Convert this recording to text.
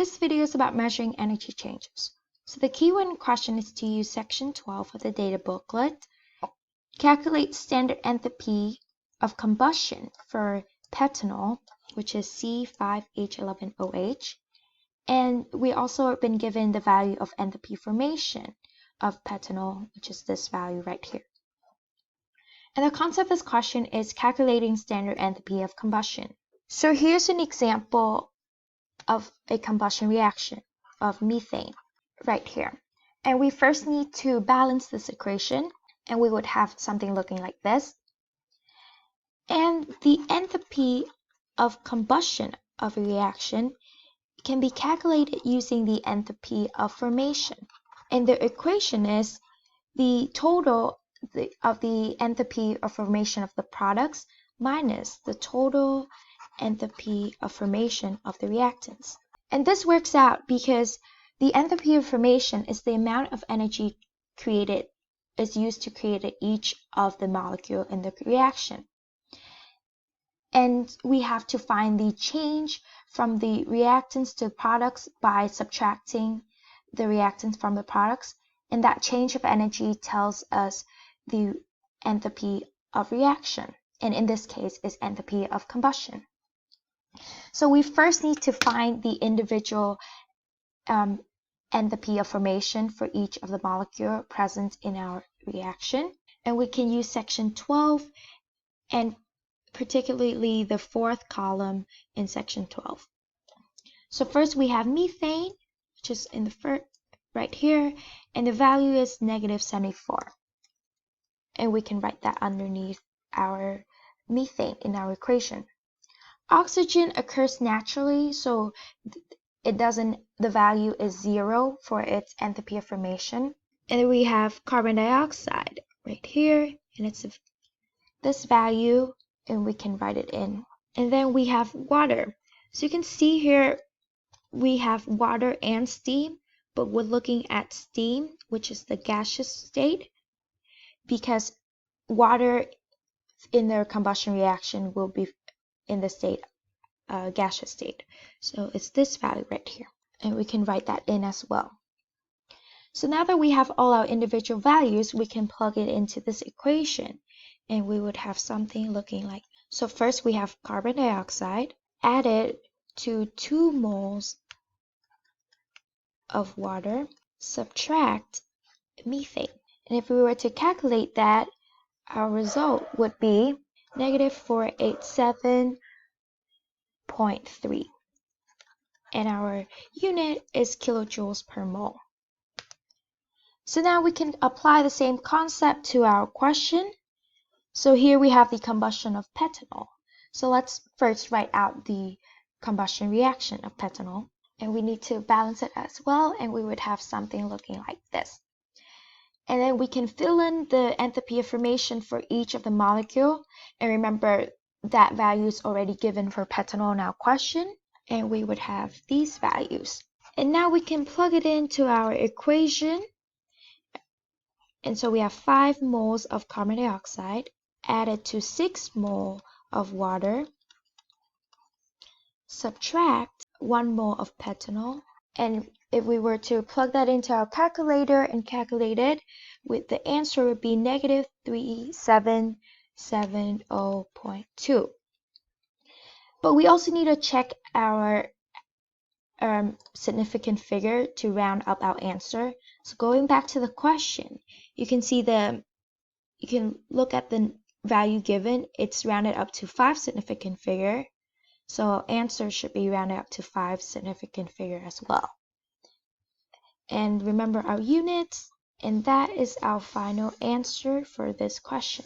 This video is about measuring energy changes. So the keyword in question is to use section 12 of the data booklet. Calculate standard enthalpy of combustion for petanol, which is C5H11OH. And we also have been given the value of enthalpy formation of petanol, which is this value right here. And the concept of this question is calculating standard enthalpy of combustion. So here's an example of a combustion reaction of methane right here. And we first need to balance this equation, and we would have something looking like this. And the enthalpy of combustion of a reaction can be calculated using the enthalpy of formation. And the equation is the total of the enthalpy of formation of the products minus the total enthalpy of formation of the reactants. And this works out because the enthalpy of formation is the amount of energy is used to create each of the molecule in the reaction. And we have to find the change from the reactants to products by subtracting the reactants from the products. And that change of energy tells us the enthalpy of reaction. And in this case is enthalpy of combustion. So we first need to find the individual enthalpy of formation for each of the molecule present in our reaction. And we can use section 12 and particularly the fourth column in section 12. So first we have methane, which is in the first right here, and the value is -74. And we can write that underneath our methane in our equation. Oxygen occurs naturally, so the value is 0 for its enthalpy of formation. And then we have carbon dioxide right here, and it's this value, and we can write it in. And then we have water. So you can see here we have water and steam, but we're looking at steam, which is the gaseous state, because water in their combustion reaction will be in the state gaseous state. So it's this value right here, and we can write that in as well. So now that we have all our individual values, we can plug it into this equation, and we would have something looking like. So first we have carbon dioxide added to 2 moles of water, subtract methane. And if we were to calculate that, our result would be -487.3. And our unit is kilojoules per mole. So now we can apply the same concept to our question. So here we have the combustion of petanol. So let's first write out the combustion reaction of petanol. And we need to balance it as well, and we would have something looking like this. And then we can fill in the enthalpy of formation for each of the molecule. And remember that value is already given for petanol in our question. And we would have these values. And now we can plug it into our equation. And so we have 5 moles of carbon dioxide added to 6 mole of water, subtract 1 mole of petanol. And if we were to plug that into our calculator and calculate it, the answer would be -3770.2. But we also need to check our significant figure to round up our answer. So going back to the question, you can see you can look at the value given. It's rounded up to 5 significant figure. So answer should be rounded up to 5 significant figure as well. And remember our units, and that is our final answer for this question.